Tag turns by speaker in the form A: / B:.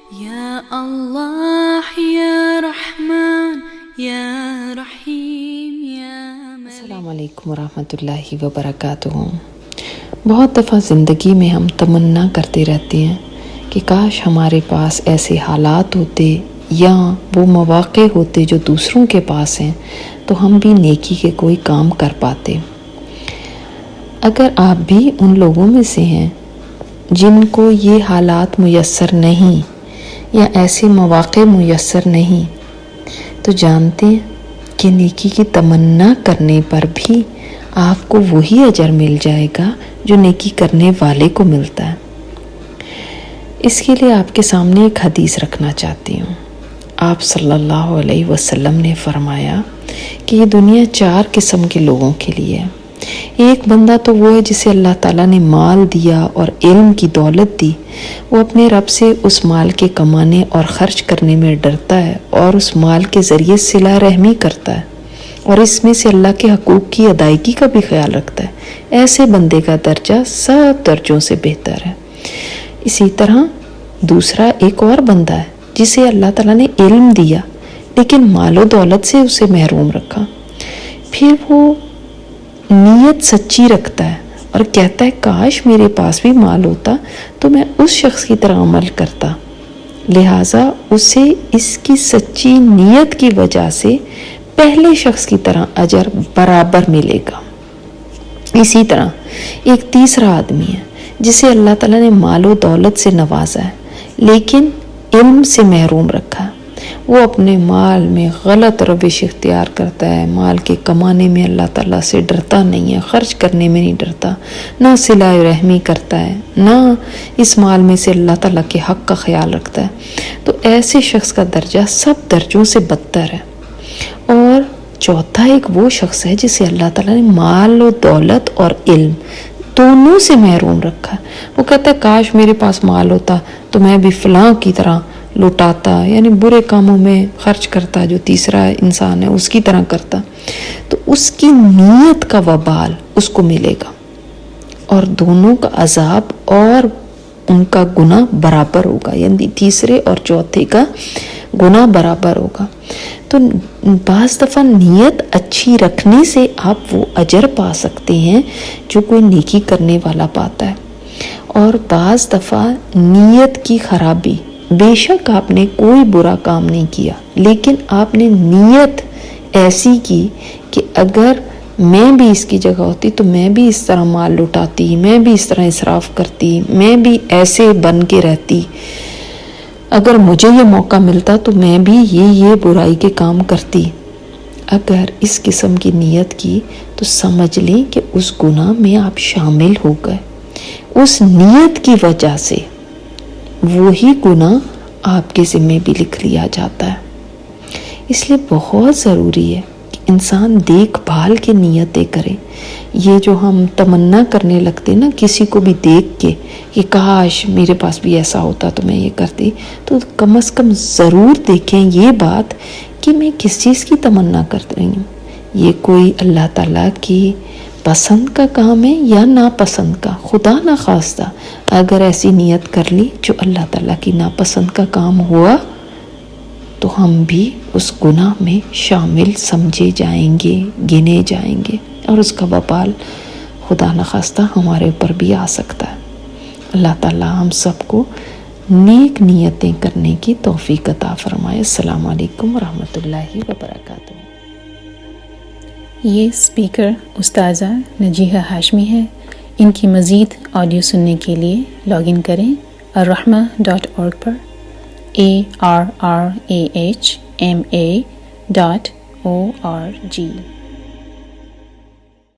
A: یا اللہ یا رحمان یا رحیم یا
B: السلام علیکم ورحمۃ اللہ وبرکاتہ۔ بہت دفعہ زندگی میں ہم تمنا کرتے رہتے ہیں کہ کاش ہمارے پاس ایسے حالات ہوتے یا وہ مواقع ہوتے جو دوسروں کے پاس ہیں تو ہم بھی نیکی کے کوئی کام کر پاتے۔ اگر آپ بھی ان لوگوں میں سے ہیں جن کو یہ حالات میسر نہیں یا ایسے مواقع میسر نہیں تو جانتے ہیں کہ نیکی کی تمنا کرنے پر بھی آپ کو وہی اجر مل جائے گا جو نیکی کرنے والے کو ملتا ہے۔ اس کے لیے آپ کے سامنے ایک حدیث رکھنا چاہتی ہوں۔ آپ صلی اللہ علیہ وسلم نے فرمایا کہ یہ دنیا 4 قسم کے لوگوں کے لیے ہے۔ ایک بندہ تو وہ ہے جسے اللہ تعالیٰ نے مال دیا اور علم کی دولت دی، وہ اپنے رب سے اس مال کے کمانے اور خرچ کرنے میں ڈرتا ہے اور اس مال کے ذریعے صلہ رحمی کرتا ہے اور اس میں سے اللہ کے حقوق کی ادائیگی کا بھی خیال رکھتا ہے۔ ایسے بندے کا درجہ سب درجوں سے بہتر ہے۔ اسی طرح دوسرا ایک اور بندہ ہے جسے اللہ تعالیٰ نے علم دیا لیکن مال و دولت سے اسے محروم رکھا، پھر وہ نیت سچی رکھتا ہے اور کہتا ہے کاش میرے پاس بھی مال ہوتا تو میں اس شخص کی طرح عمل کرتا، لہٰذا اسے اس کی سچی نیت کی وجہ سے پہلے شخص کی طرح اجر برابر ملے گا۔ اسی طرح ایک تیسرا آدمی ہے جسے اللہ تعالیٰ نے مال و دولت سے نوازا ہے لیکن علم سے محروم رکھا ہے۔ وہ اپنے مال میں غلط روش اختیار کرتا ہے، مال کے کمانے میں اللہ تعالیٰ سے ڈرتا نہیں ہے، خرچ کرنے میں نہیں ڈرتا، نہ صلہ رحمی کرتا ہے، نہ اس مال میں سے اللہ تعالیٰ کے حق کا خیال رکھتا ہے، تو ایسے شخص کا درجہ سب درجوں سے بدتر ہے۔ اور چوتھا ایک وہ شخص ہے جسے اللہ تعالیٰ نے مال و دولت اور علم دونوں سے محروم رکھا ہے۔ وہ کہتا ہے کاش میرے پاس مال ہوتا تو میں بھی فلاں کی طرح لوٹاتا، یعنی برے کاموں میں خرچ کرتا، جو تیسرا انسان ہے اس کی طرح کرتا، تو اس کی نیت کا وبال اس کو ملے گا اور دونوں کا عذاب اور ان کا گناہ برابر ہوگا، یعنی تیسرے اور چوتھے کا گناہ برابر ہوگا۔ تو بعض دفعہ نیت اچھی رکھنے سے آپ وہ اجر پا سکتے ہیں جو کوئی نیکی کرنے والا پاتا ہے، اور بعض دفعہ نیت کی خرابی، بے شک آپ نے کوئی برا کام نہیں کیا لیکن آپ نے نیت ایسی کی کہ اگر میں بھی اس کی جگہ ہوتی تو میں بھی اس طرح مال لٹاتی، میں بھی اس طرح اسراف کرتی، میں بھی ایسے بن کے رہتی، اگر مجھے یہ موقع ملتا تو میں بھی یہ برائی کے کام کرتی۔ اگر اس قسم کی نیت کی تو سمجھ لیں کہ اس گناہ میں آپ شامل ہو گئے، اس نیت کی وجہ سے وہی گناہ آپ کے ذمہ بھی لکھ لیا جاتا ہے۔ اس لیے بہت ضروری ہے کہ انسان دیکھ بھال کے نیتیں کرے۔ یہ جو ہم تمنا کرنے لگتے نا کسی کو بھی دیکھ کے کہ کاش میرے پاس بھی ایسا ہوتا تو میں یہ کرتی، تو کم از کم ضرور دیکھیں یہ بات کہ میں کس چیز کی تمنا کر رہی ہوں، یہ کوئی اللہ تعالیٰ کی پسند کا کام ہے یا ناپسند کا۔ خدا نہ خواستہ اگر ایسی نیت کر لی جو اللہ تعالیٰ کی ناپسند کا کام ہوا تو ہم بھی اس گناہ میں شامل سمجھے جائیں گے، گنے جائیں گے، اور اس کا وبال خدا نہ خواستہ ہمارے اوپر بھی آ سکتا ہے۔ اللہ تعالیٰ ہم سب کو نیک نیتیں کرنے کی توفیق عطا فرمائے۔ السلام علیکم ورحمۃ اللہ وبرکاتہ۔
C: یہ اسپیکر استاذہ نجیحہ ہاشمی ہے۔ ان کی مزید آڈیو سننے کے لیے لاگ ان کریں الرحمہ.org پر ARRAHMA.org۔